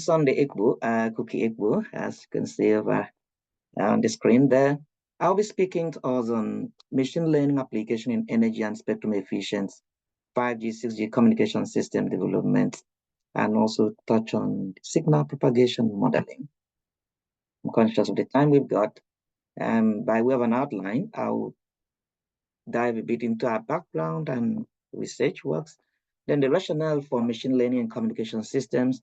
Sunday Igbo, Cookie Igbo, as you can see over on the screen there. I'll be speaking to us on machine learning application in energy and spectrum efficient 5G, 6G communication system development, and also touch on signal propagation modeling. I'm conscious of the time we've got. By way of an outline, I'll dive a bit into our background and research works, then the rationale for machine learning and communication systems,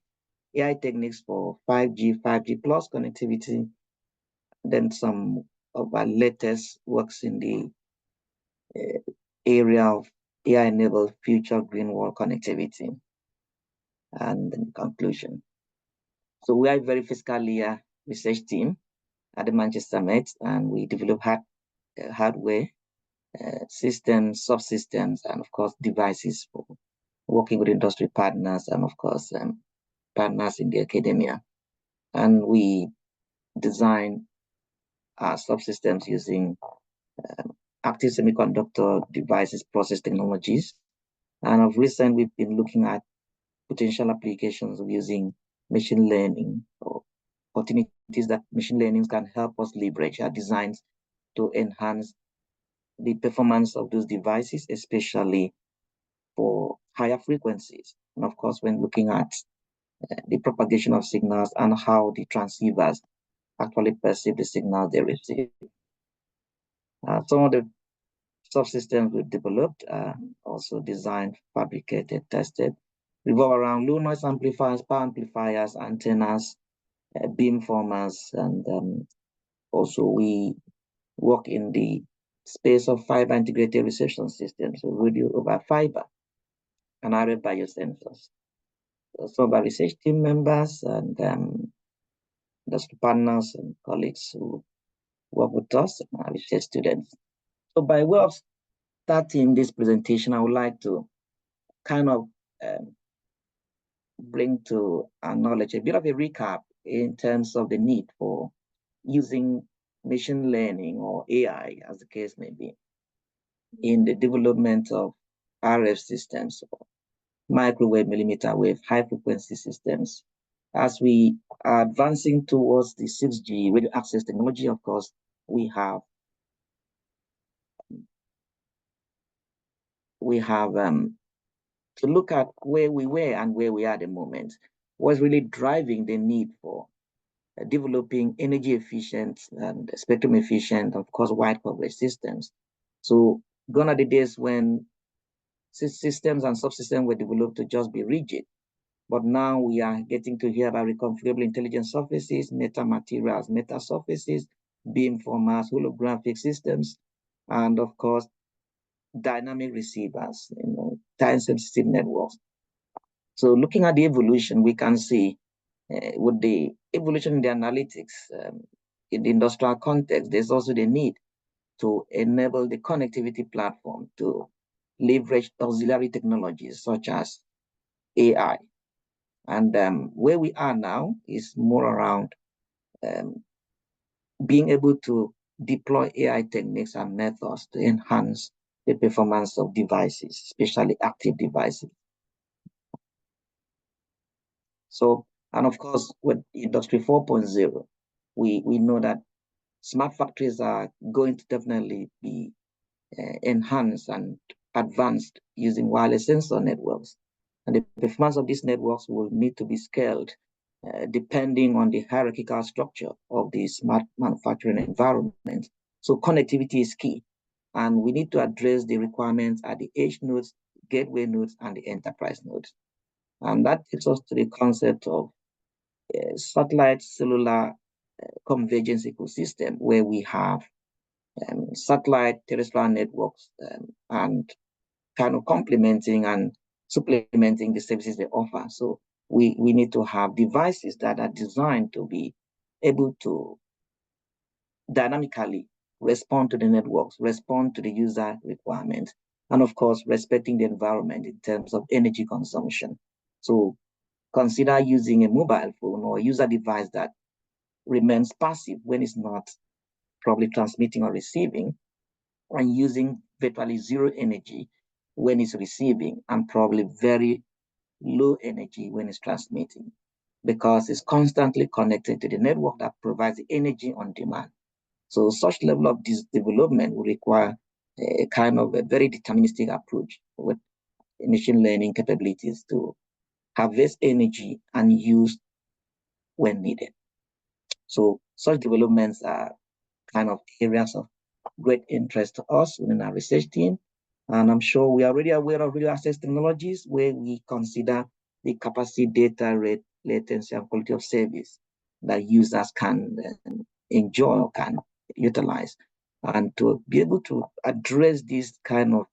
AI techniques for 5G, 5G plus connectivity, then some of our latest works in the area of AI-enabled future green world connectivity, and then conclusion. So we are a very fiscal research team at the Manchester Met, and we develop hardware, systems, subsystems, and of course devices for working with industry partners and of course partners in the academia. And we design our subsystems using active semiconductor devices, process technologies. And of recent, we've been looking at potential applications of using machine learning or opportunities that machine learning can help us leverage our designs to enhance the performance of those devices, especially for higher frequencies. And of course, when looking at the propagation of signals and how the transceivers actually perceive the signals they receive. Some of the subsystems we've developed, also designed, fabricated, tested, revolve around low noise amplifiers, power amplifiers, antennas, beamformers, and also we work in the space of fiber integrated reception systems, so radio over fiber, and RF biosensors. So some of our research team members and industry partners and colleagues who work with us and our research students. So by way of starting this presentation, I would like to kind of bring to our knowledge a bit of a recap in terms of the need for using machine learning or AI, as the case may be, in the development of RF systems, or microwave, millimeter wave, high frequency systems. As we are advancing towards the 6G radio access technology, of course, we have to look at where we were and where we are at the moment. What's really driving the need for developing energy efficient and spectrum efficient, of course, wide coverage systems. So gone are the days when systems and subsystems were developed to just be rigid. But now we are getting to hear about reconfigurable intelligent surfaces, metamaterials, meta surfaces, beamformers, holographic systems, and of course, dynamic receivers, time-sensitive networks. So looking at the evolution, we can see with the evolution in the analytics, in the industrial context, there's also the need to enable the connectivity platform to leverage auxiliary technologies such as AI. And where we are now is more around being able to deploy AI techniques and methods to enhance the performance of devices, especially active devices. So, and of course, with Industry 4.0, we know that smart factories are going to definitely be enhanced and advanced using wireless sensor networks. And the performance of these networks will need to be scaled depending on the hierarchical structure of the smart manufacturing environment. So connectivity is key. And we need to address the requirements at the edge nodes, gateway nodes, and the enterprise nodes. And that takes us to the concept of satellite cellular convergence ecosystem, where we have satellite terrestrial networks and kind of complementing and supplementing the services they offer. So we need to have devices that are designed to be able to dynamically respond to the networks, respond to the user requirements, and of course, respecting the environment in terms of energy consumption. So consider using a mobile phone or a user device that remains passive when it's not probably transmitting or receiving, and using virtually zero energy when it's receiving, and probably very low energy when it's transmitting. because it's constantly connected to the network that provides the energy on demand. So such level of this development will require a kind of a very deterministic approach with machine learning capabilities to harvest energy and use when needed. So such developments are kind of areas of great interest to us within our research team. And I'm sure we are already aware of radio access technologies where we consider the capacity, data rate, latency, and quality of service that users can enjoy or can utilize. And to be able to address this kind of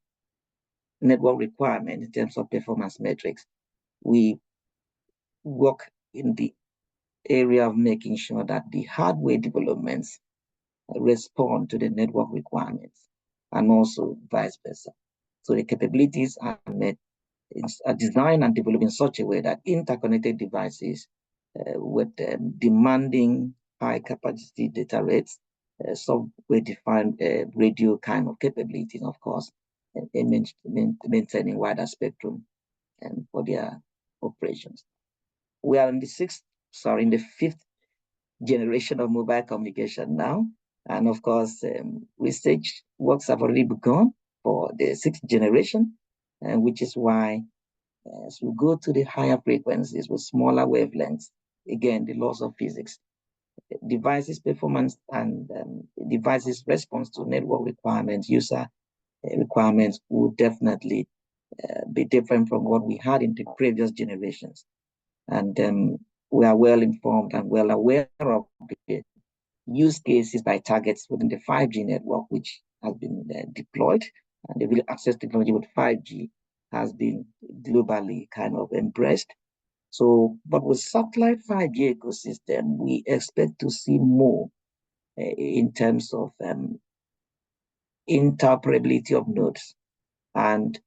network requirement in terms of performance metrics, we work in the area of making sure that the hardware developments respond to the network requirements and also vice versa. So the capabilities are designed and developed in such a way that interconnected devices with demanding high capacity data rates, software-defined radio kind of capabilities, of course, and maintaining wider spectrum and for their operations. We are in the fifth generation of mobile communication now. And of course, research works have already begun for the sixth generation, which is why as we go to the higher frequencies with smaller wavelengths, again, the laws of physics, devices performance and devices response to network requirements, user requirements will definitely be different from what we had in the previous generations. And we are well informed and well aware of the use cases by targets within the 5G network, which has been deployed, and the video access technology with 5G has been globally kind of embraced. So, but with satellite 5G ecosystem, we expect to see more in terms of interoperability of nodes, and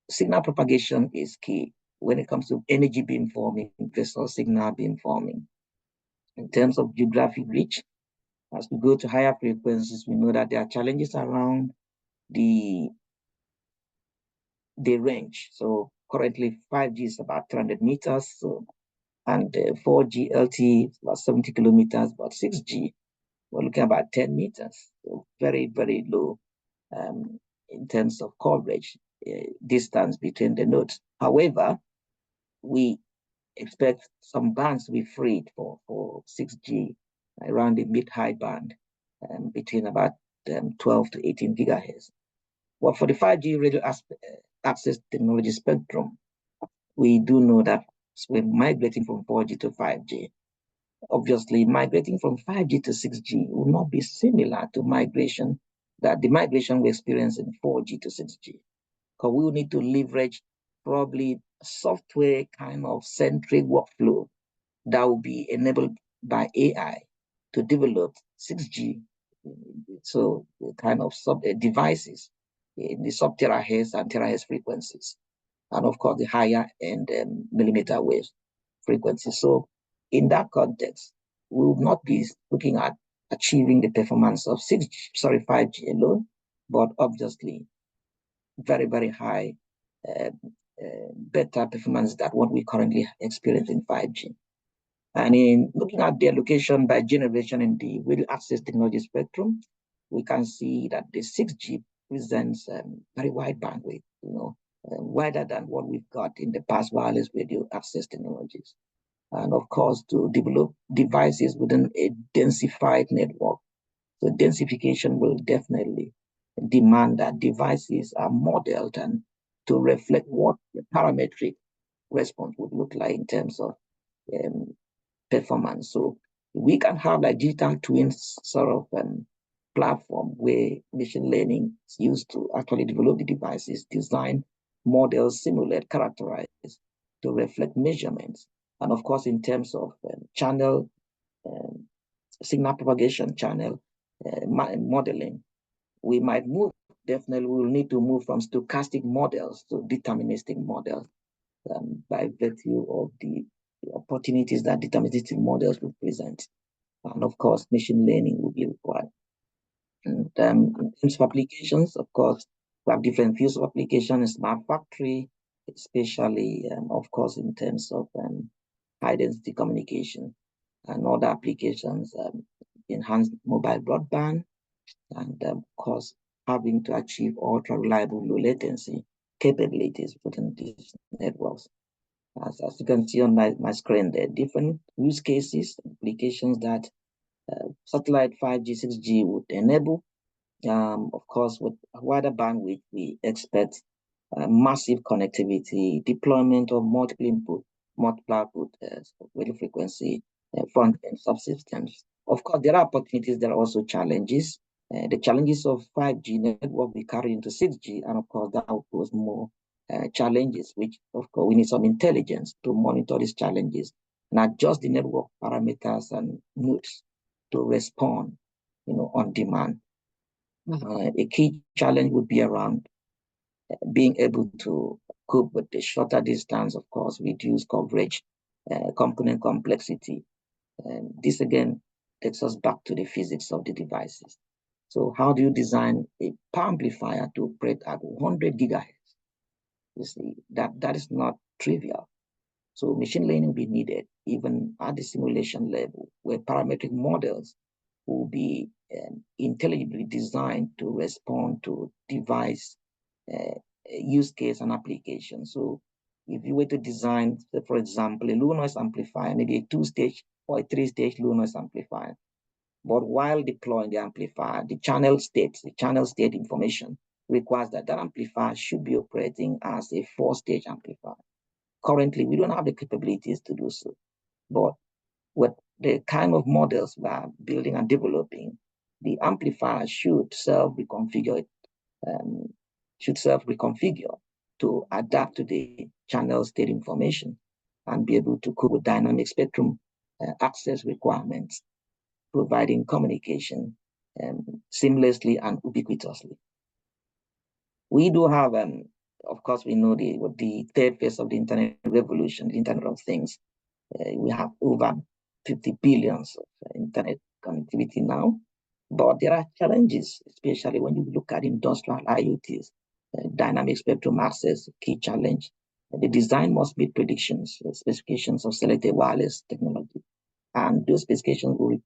signal propagation is key when it comes to energy beamforming versus signal beamforming. In terms of geographic reach, as we go to higher frequencies, we know that there are challenges around the range. So currently 5G is about 300 meters, so, and 4G LTE is about 70 kilometers, but 6G, we're looking at about 10 meters. So very, very low in terms of coverage, distance between the nodes. However, we expect some bands to be freed for 6G around the mid-high band between about 12 to 18 gigahertz. Well, for the 5G radio access technology spectrum, we do know that we're migrating from 4G to 5G. Obviously, migrating from 5G to 6G will not be similar to the migration we experience in 4G to 6G, because we will need to leverage probably software kind of centric workflow that will be enabled by AI to develop 6G. So kind of devices in the sub-terahertz and terahertz frequencies, and of course the higher end millimeter wave frequencies. So in that context, we will not be looking at achieving the performance of 5G alone, but obviously very, very high, better performance than what we currently experience in 5G. And in looking at the allocation by generation in the radio access technology spectrum, we can see that the 6G presents very wide bandwidth, wider than what we've got in the past wireless radio access technologies. And of course, to develop devices within a densified network. So densification will definitely demand that devices are modeled and to reflect what the parametric response would look like in terms of performance. So we can have like digital twins sort of platform where machine learning is used to actually develop the devices, design, model, simulate, characterize to reflect measurements. And of course, in terms of channel, signal propagation channel modeling, we might move, definitely we will need to move from stochastic models to deterministic models by virtue of the opportunities that deterministic models will present. And of course, machine learning will be required. And in terms of applications, of course, we have different fields of application in smart factory, especially, of course, in terms of high-density communication, and other applications, enhanced mobile broadband, and of course, having to achieve ultra-reliable low latency capabilities within these networks. As you can see on my screen, there are different use cases, applications that satellite 5G, 6G would enable. Of course, with wider bandwidth, we expect massive connectivity, deployment of multiple input, multiple output, radio frequency, front-end subsystems. Of course, there are opportunities, there are also challenges. The challenges of 5G network we carry into 6G, and of course, that will pose more challenges, which of course we need some intelligence to monitor these challenges and adjust the network parameters and nodes to respond, on demand. A key challenge would be around being able to cope with the shorter distance, of course, reduce coverage, component complexity. And this again takes us back to the physics of the devices. So how do you design a power amplifier to operate at 100 gigahertz? You see, that is not trivial. So machine learning will be needed even at the simulation level, where parametric models will be intelligibly designed to respond to device use case and application. So if you were to design, say, for example, a low noise amplifier, maybe a 2-stage or a 3-stage low noise amplifier, but while deploying the amplifier, the channel state information requires that amplifier should be operating as a 4-stage amplifier. Currently, we don't have the capabilities to do so, but with the kind of models we are building and developing, the amplifier should self-reconfigure to adapt to the channel state information and be able to cope with dynamic spectrum access requirements, providing communication seamlessly and ubiquitously. We do have, of course, we know the third phase of the internet revolution, the Internet of Things. We have over 50 billions of internet connectivity now, but there are challenges, especially when you look at industrial IoTs. Dynamic spectrum access, key challenge. The design must meet predictions, specifications of selected wireless technology, and those specifications will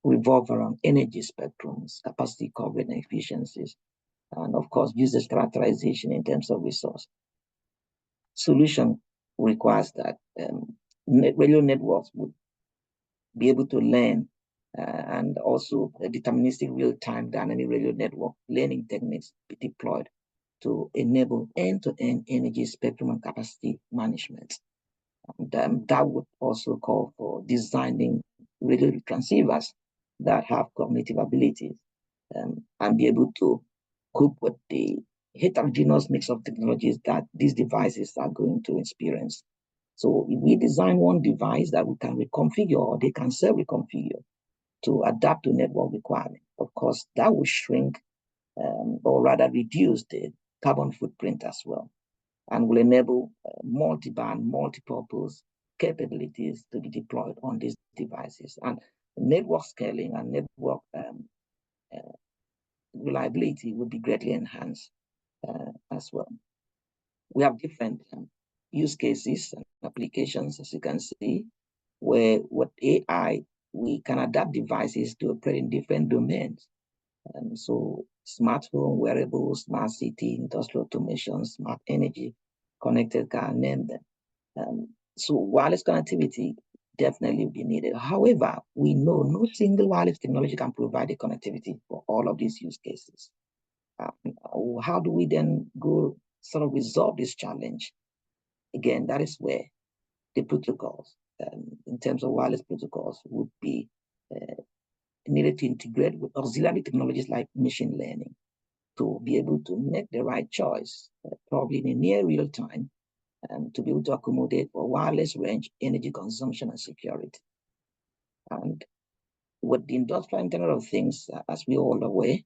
revolve around energy spectrums, capacity coverage and efficiencies, and of course, usage characterization in terms of resource. Solution requires that radio networks would be able to learn and also deterministic real-time dynamic radio network learning techniques be deployed to enable end-to-end energy spectrum and capacity management. And that would also call for designing radio transceivers that have cognitive abilities and be able to cope with the heterogeneous mix of technologies that these devices are going to experience. So if we design one device that we can reconfigure, or they can self-reconfigure to adapt to network requirements, of course, that will shrink or rather reduce the carbon footprint as well, and will enable multi-band, multi-purpose capabilities to be deployed on these devices. And network scaling and network reliability will be greatly enhanced as well. We have different use cases and applications, as you can see, where with AI, we can adapt devices to operate in different domains. So smartphone, wearables, smart city, industrial automation, smart energy, connected car, name them. So wireless connectivity definitely will be needed. However, we know no single wireless technology can provide the connectivity for all of these use cases. How do we then go sort of resolve this challenge? Again, that is where the protocols, in terms of wireless protocols, would be needed to integrate with auxiliary technologies like machine learning to be able to make the right choice, probably in a near real time, to be able to accommodate for wireless range, energy consumption, and security. And with the industrial Internet of Things, as we all aware,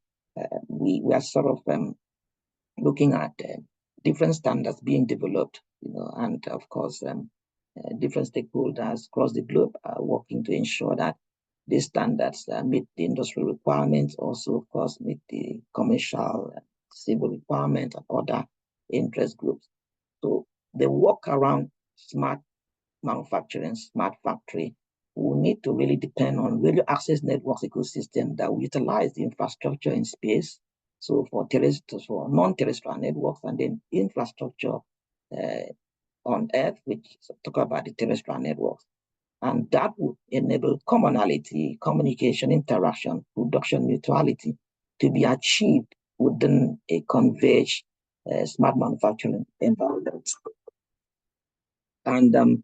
we are sort of looking at different standards being developed, and of course, different stakeholders across the globe are working to ensure that these standards meet the industrial requirements, also, of course, meet the commercial, civil requirements and other interest groups. So the work around smart manufacturing, smart factory, we need to really depend on radio access networks ecosystem that will utilize the infrastructure in space. So for non-terrestrial networks, and then infrastructure on Earth, which talk about the terrestrial networks. And that would enable commonality, communication, interaction, production neutrality to be achieved within a converged smart manufacturing environment. And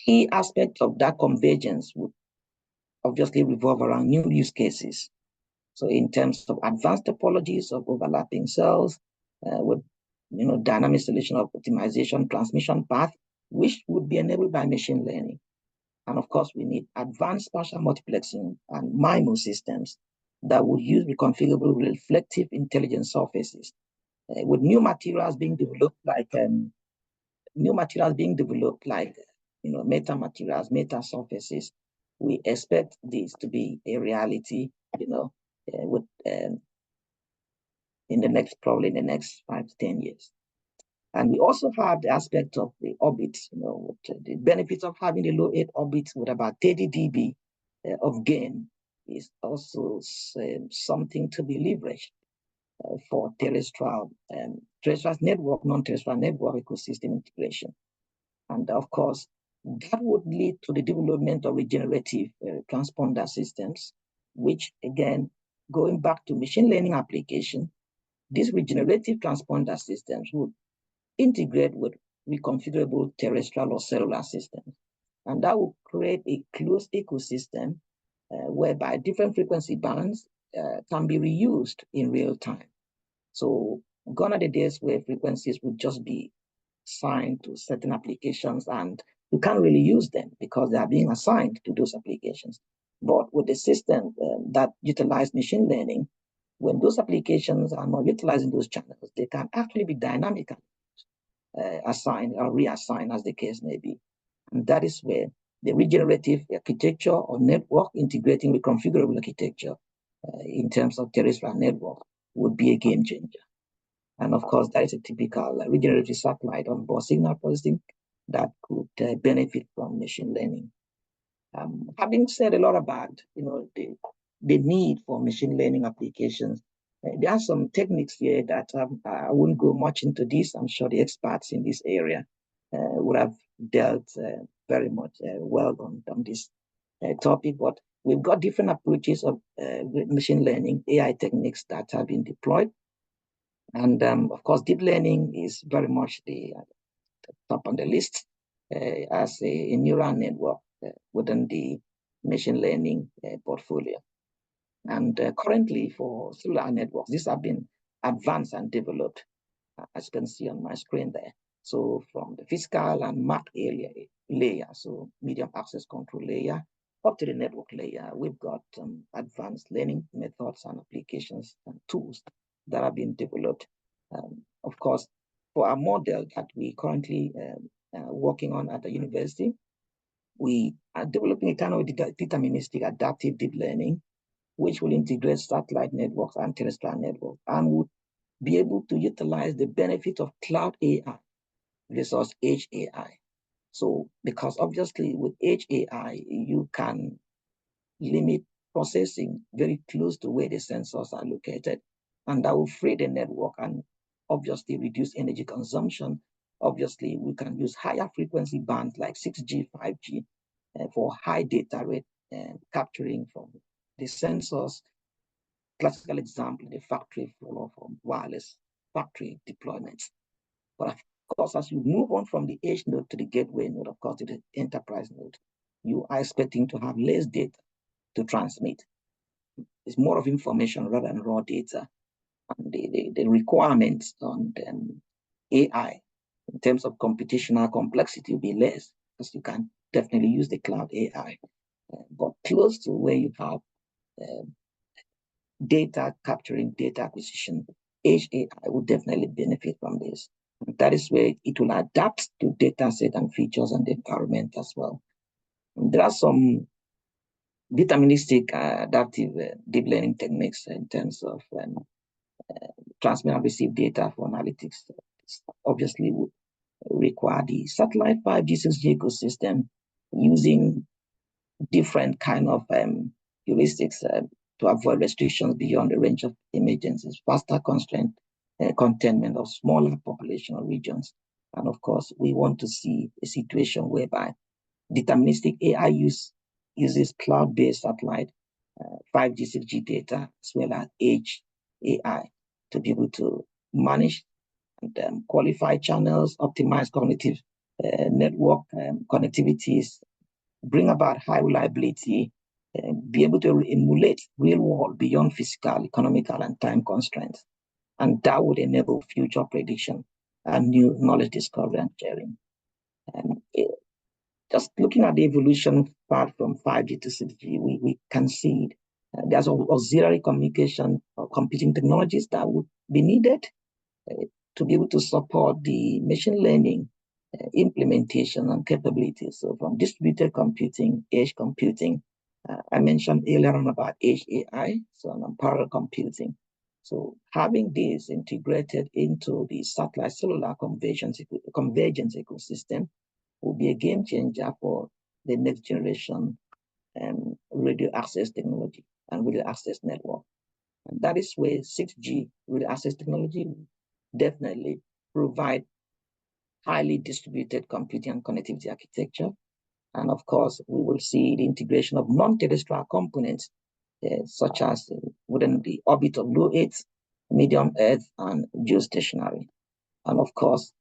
key aspects of that convergence would obviously revolve around new use cases. So in terms of advanced topologies of overlapping cells, with dynamic solution of optimization transmission path, which would be enabled by machine learning. And of course, we need advanced spatial multiplexing and MIMO systems that would use reconfigurable reflective intelligence surfaces, with new materials being developed like meta materials, meta surfaces. We expect this to be a reality, in the next 5 to 10 years. And we also have the aspect of the orbit, the benefits of having a low Earth orbit with about 30 dB of gain is also something to be leveraged for terrestrial network, non-terrestrial network ecosystem integration. And of course, that would lead to the development of regenerative transponder systems, which again, going back to machine learning application, these regenerative transponder systems would integrate with reconfigurable terrestrial or cellular systems. And that will create a closed ecosystem whereby different frequency bands can be reused in real time. So gone are the days where frequencies would just be assigned to certain applications and you can't really use them because they are being assigned to those applications. But with the system that utilize machine learning, when those applications are not utilizing those channels, they can actually be dynamically assigned or reassigned as the case may be. And that is where the regenerative architecture or network integrating with configurable architecture in terms of terrestrial network would be a game changer. And of course, that is a typical regenerative satellite on board signal processing that could benefit from machine learning. Having said a lot about the need for machine learning applications, there are some techniques here that I wouldn't go much into this. I'm sure the experts in this area would have dealt very much well on this topic. But we've got different approaches of machine learning, AI techniques that have been deployed. And of course, deep learning is very much the top on the list as a neural network within the machine learning portfolio. And currently for cellular networks, these have been advanced and developed, as you can see on my screen there. So from the physical and MAC area layer, so medium access control layer, up to the network layer, we've got advanced learning methods and applications and tools that have been developed. Of course, for our model that we currently working on at the university, we are developing a kind of deterministic adaptive deep learning, which will integrate satellite networks and terrestrial networks and would be able to utilize the benefit of cloud AI versus edge AI. So, because obviously with edge AI, you can limit processing very close to where the sensors are located, and that will free the network and obviously reduce energy consumption. Obviously, we can use higher frequency bands like 6G, 5G for high data rate capturing from the sensors. Classical example, the factory floor from wireless factory deployments. But of course, as you move on from the edge node to the gateway node, of course, to the enterprise node, you are expecting to have less data to transmit. It's more of information rather than raw data. And the requirements on AI in terms of computational complexity will be less because you can definitely use the cloud AI. But close to where you have data capturing, data acquisition, edge AI will definitely benefit from this. And that is where it will adapt to data set and features and the environment as well. And there are some deterministic adaptive deep learning techniques in terms of transmit and receive data for analytics. Obviously, require the satellite 5G, 6G ecosystem using different kind of heuristics to avoid restrictions beyond the range of emergencies, faster containment of smaller population regions. And of course, we want to see a situation whereby deterministic AI uses cloud-based satellite 5G, 6G data, as well as edge AI to be able to manage and qualify channels, optimize cognitive network connectivities, bring about high reliability, be able to emulate real world beyond physical, economical, and time constraints. And that would enable future prediction and new knowledge discovery and sharing. And just looking at the evolution part from 5G to 6G, we can see there's auxiliary communication or computing technologies that would be needed to be able to support the machine learning implementation and capabilities. So from distributed computing, edge computing, I mentioned earlier on about edge AI, so on parallel computing. So having this integrated into the satellite cellular convergence ecosystem will be a game changer for the next generation radio access technology and radio access network. And that is where 6G radio access technology definitely provide highly distributed computing and connectivity architecture. And of course, we will see the integration of non-terrestrial components, such as within the orbit of low Earth, medium Earth, and geostationary. And of course,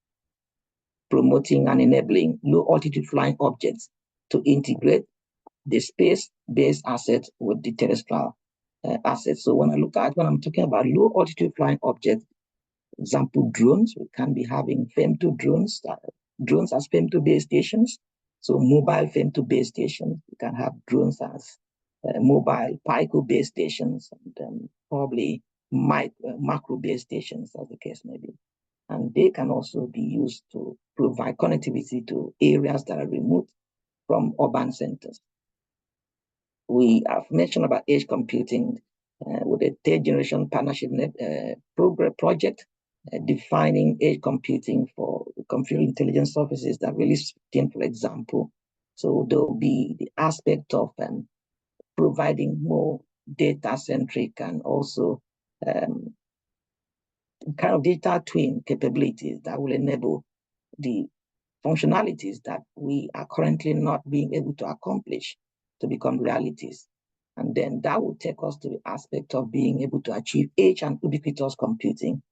promoting and enabling low altitude flying objects to integrate the space-based assets with the terrestrial assets. So when I'm talking about low altitude flying objects, example, drones, we can be having FEM2 drones, drones as FEM2 base stations. So mobile FEM2 base stations, we can have drones as mobile PICO base stations, and probably macro base stations, as the case may be. And they can also be used to provide connectivity to areas that are remote from urban centers. We have mentioned about edge computing with the third generation partnership project, defining edge computing for computer intelligence services that release 15, for example. So there will be the aspect of providing more data-centric and also kind of data twin capabilities that will enable the functionalities that we are currently not being able to accomplish to become realities. And then that will take us to the aspect of being able to achieve edge and ubiquitous computing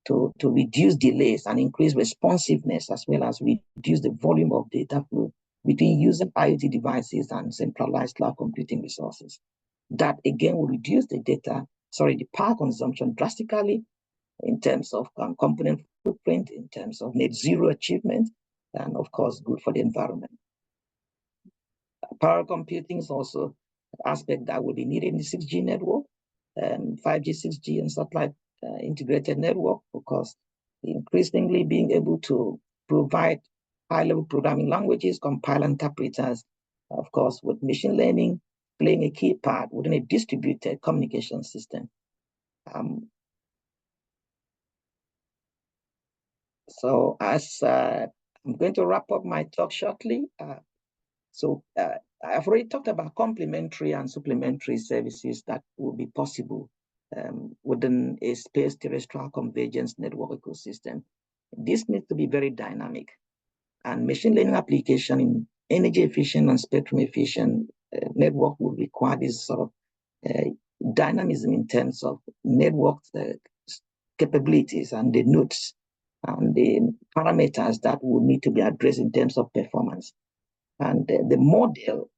to reduce delays and increase responsiveness, as well as reduce the volume of data flow between using IoT devices and centralized cloud computing resources. That again will reduce the power consumption drastically in terms of component footprint, in terms of net zero achievement, and of course, good for the environment. Power computing is also an aspect that will be needed in the 6G network, 5G, 6G, and satellite integrated network, because increasingly being able to provide high-level programming languages, compile interpreters, of course, with machine learning playing a key part within a distributed communication system. So as I'm going to wrap up my talk shortly. I've already talked about complementary and supplementary services that will be possible within a space terrestrial convergence network ecosystem. This needs to be very dynamic, and machine learning application in energy efficient and spectrum efficient network will require this sort of dynamism in terms of network capabilities and the nodes and the parameters that will need to be addressed in terms of performance. And the model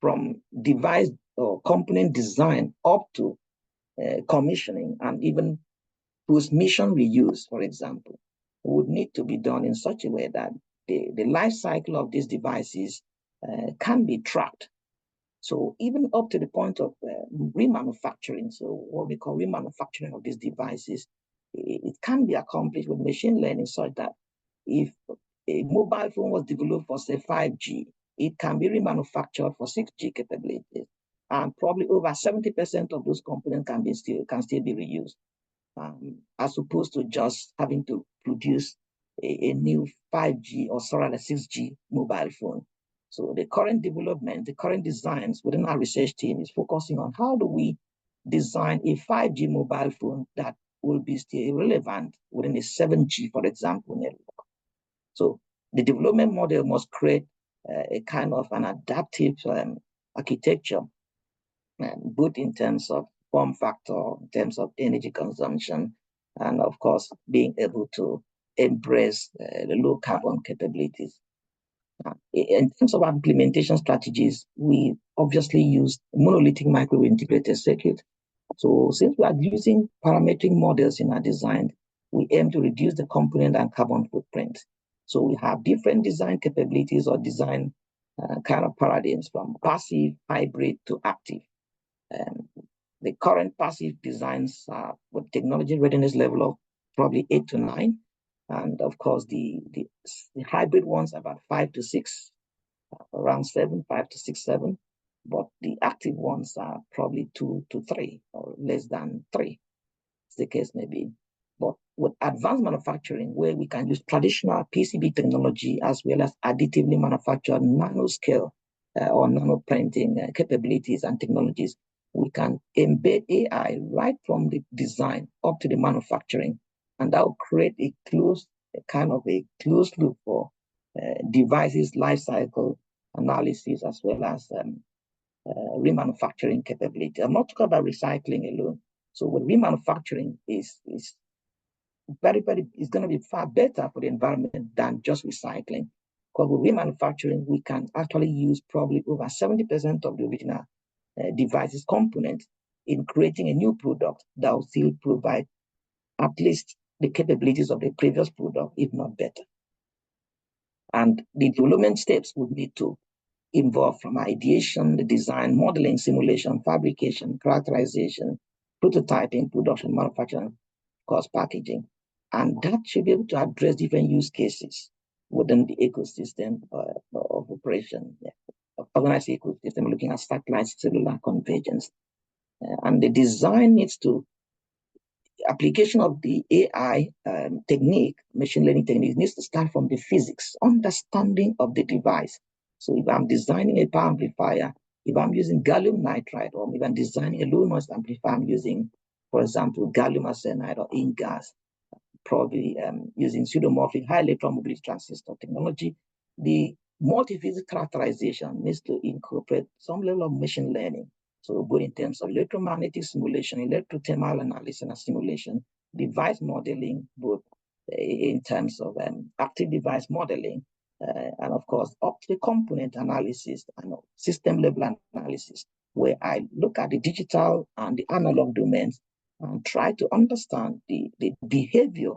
from device or component design up to commissioning and even post-mission reuse, for example, would need to be done in such a way that the life cycle of these devices can be tracked. So even up to the point of remanufacturing, so what we call remanufacturing of these devices, it can be accomplished with machine learning such that if a mobile phone was developed for, say, 5G, it can be remanufactured for 6G capabilities. And probably over 70% of those components can still be reused, as opposed to just having to produce a new 5G or sorry, a 6G mobile phone. So the current development, the current designs within our research team is focusing on how do we design a 5G mobile phone that will be still relevant within a 7G, for example, network. So the development model must create a kind of an adaptive architecture, both in terms of form factor, in terms of energy consumption, and of course, being able to embrace the low carbon capabilities. In terms of implementation strategies, we obviously use monolithic microwave integrated circuit. So since we are using parametric models in our design, we aim to reduce the component and carbon footprint. So we have different design capabilities or design kind of paradigms from passive, hybrid to active. The current passive designs are with technology readiness level of probably 8 to 9. And of course, the hybrid ones are about 5 to 6, around 7, 5 to 6, 7. But the active ones are probably 2 to 3 or less than 3, as the case may be. But with advanced manufacturing, where we can use traditional PCB technology as well as additively manufactured nanoscale or nano printing capabilities and technologies, we can embed AI right from the design up to the manufacturing, and that will create a kind of a closed loop for devices life cycle analysis as well as remanufacturing capability. I'm not talking about recycling alone. So with remanufacturing is it's going to be far better for the environment than just recycling. Because with remanufacturing, we can actually use probably over 70% of the original devices component in creating a new product that will still provide at least the capabilities of the previous product, if not better. And the development steps would need to involve from ideation, the design, modeling, simulation, fabrication, characterization, prototyping, production, manufacturing, cost packaging. And that should be able to address different use cases within the ecosystem of operation, organized ecosystem, looking at satellite cellular convergence. And the design needs to, application of the AI technique, machine learning technique, needs to start from the physics, understanding of the device. So if I'm designing a power amplifier, if I'm using gallium nitride, or if I'm designing a low noise amplifier, I'm using, for example, gallium arsenide or InGaAs, probably using pseudomorphic high electron mobility transistor technology, the multi-physics characterization needs to incorporate some level of machine learning. So both in terms of electromagnetic simulation, electrothermal analysis and simulation, device modeling, both in terms of active device modeling, and of course, up to the component analysis and system level analysis, where I look at the digital and the analog domains and try to understand the behavior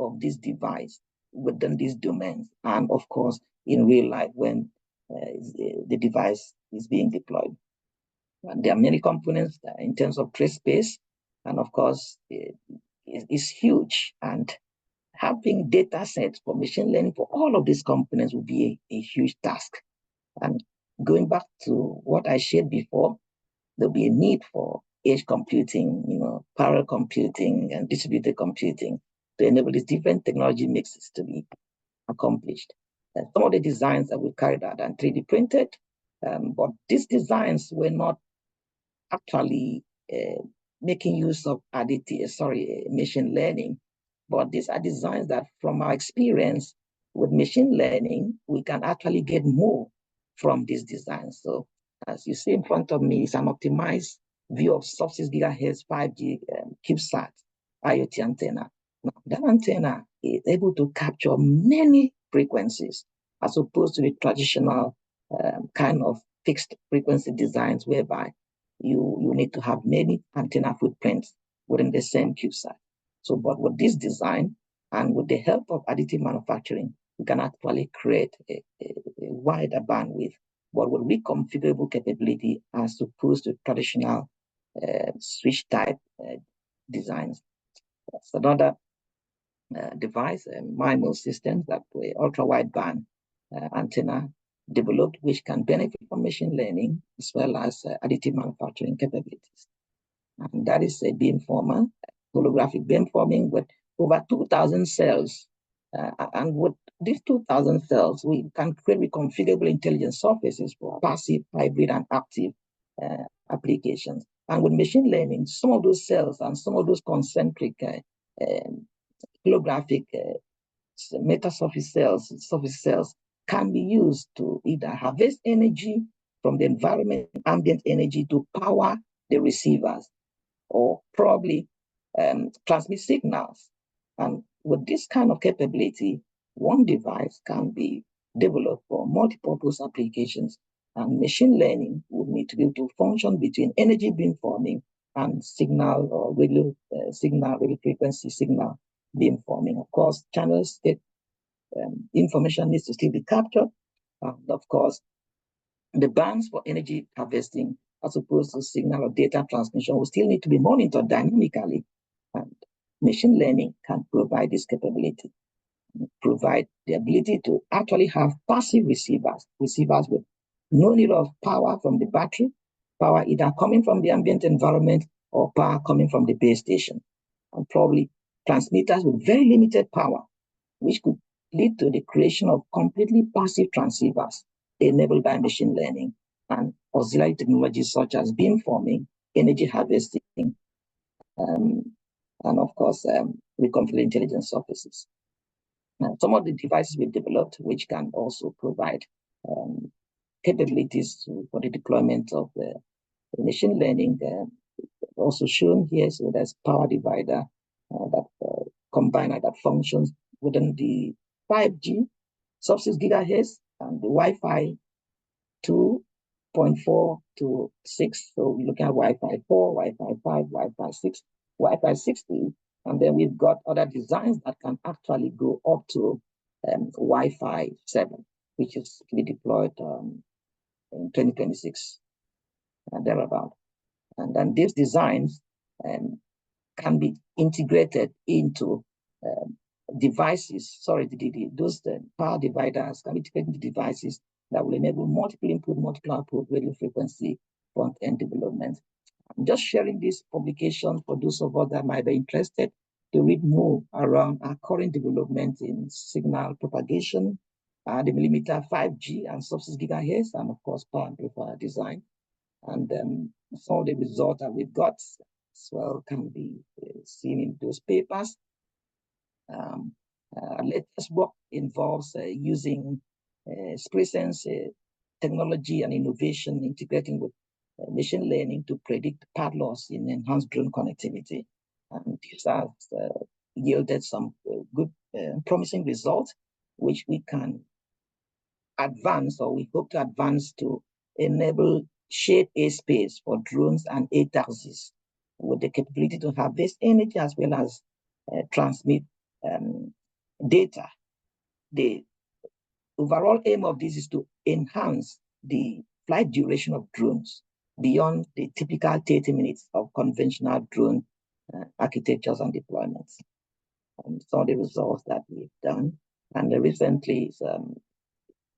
of this device within these domains. And of course, in real life, when the device is being deployed. And there are many components in terms of trace space. And of course, it's huge. And having data sets for machine learning for all of these components will be a huge task. And going back to what I shared before, there'll be a need for edge computing, parallel computing, and distributed computing to enable these different technology mixes to be accomplished. And some of the designs that we carried out and 3D printed, but these designs were not actually making use of machine learning, but these are designs that from our experience with machine learning, we can actually get more from these designs. So as you see in front of me, is an optimized view of sub-6 gigahertz 5G CubeSat IoT antenna. Now, that antenna is able to capture many frequencies as opposed to the traditional kind of fixed frequency designs whereby you need to have many antenna footprints within the same CubeSat. So, but with this design and with the help of additive manufacturing, we can actually create a wider bandwidth, but with reconfigurable capability as opposed to traditional switch type designs. That's another device, MIMO systems that were ultra wideband antenna developed, which can benefit from machine learning as well as additive manufacturing capabilities. And that is a beamformer, holographic beamforming with over 2,000 cells And with these 2,000 cells, we can create reconfigurable intelligent surfaces for passive, hybrid, and active applications. And with machine learning, some of those cells and some of those concentric holographic metasurface surface cells can be used to either harvest energy from the environment, ambient energy, to power the receivers, or probably transmit signals. And with this kind of capability, one device can be developed for multi-purpose applications. And machine learning would need to be able to function between energy beamforming and signal or radio frequency signal beamforming. Of course, channel state information needs to still be captured. And of course, the bands for energy harvesting, as opposed to signal or data transmission, will still need to be monitored dynamically. And machine learning can provide this capability, provide the ability to actually have passive receivers with no need of power from the battery, power either coming from the ambient environment or power coming from the base station, and probably transmitters with very limited power, which could lead to the creation of completely passive transceivers enabled by machine learning and auxiliary technologies such as beamforming, energy harvesting, and of course, reconfigurable intelligence surfaces. Now, some of the devices we've developed, which can also provide capabilities for the deployment of machine learning, also shown here. So there's power divider, that combiner that functions within the 5G sub-6 gigahertz and the Wi-Fi 2.4 to 6. So we're looking at Wi-Fi 4, Wi-Fi 5, Wi-Fi 6, Wi-Fi 6E. And then we've got other designs that can actually go up to Wi-Fi 7, which is to be deployed in 2026 and thereabout. And then these designs can be integrated into devices. Those power dividers can be integrated into devices that will enable multiple input, multiple output radio frequency front-end development. I'm just sharing this publication for those of us that might be interested to read more around our current development in signal propagation, the millimeter 5G and sub-6 gigahertz, and of course, power amplifier design. And some of the results that we've got as well can be seen in those papers. Latest work involves using SpraySense technology and innovation, integrating with machine learning to predict path loss in enhanced drone connectivity. And these have yielded some good, promising results, which we can advance, or we hope to advance, to enable shared airspace for drones and air taxis with the capability to harvest energy as well as transmit data. The overall aim of this is to enhance the flight duration of drones beyond the typical 30 minutes of conventional drone architectures and deployments. And some of the results that we've done. And recently,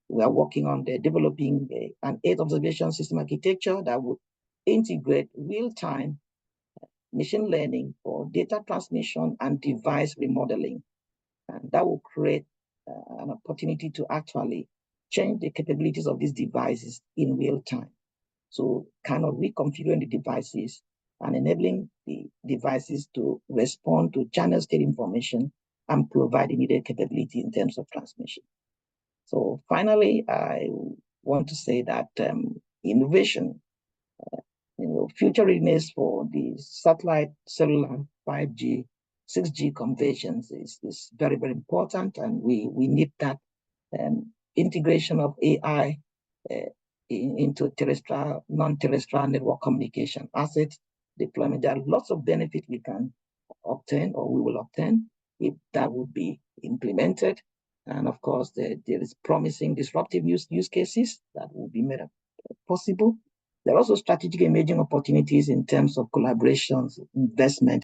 we are working on developing an Earth observation system architecture that would integrate real-time machine learning for data transmission and device remodeling. And that will create an opportunity to actually change the capabilities of these devices in real time. So kind of reconfiguring the devices and enabling the devices to respond to channel state information and provide the needed capability in terms of transmission. So finally, I want to say that innovation, future readiness for the satellite, cellular, 5G, 6G conversions is very, very important, and we need that integration of AI into terrestrial, non-terrestrial network communication assets deployment. There are lots of benefits we can obtain, or we will obtain, if that would be implemented. And of course, there is promising disruptive use cases that will be made possible. There are also strategic emerging opportunities in terms of collaborations, investment,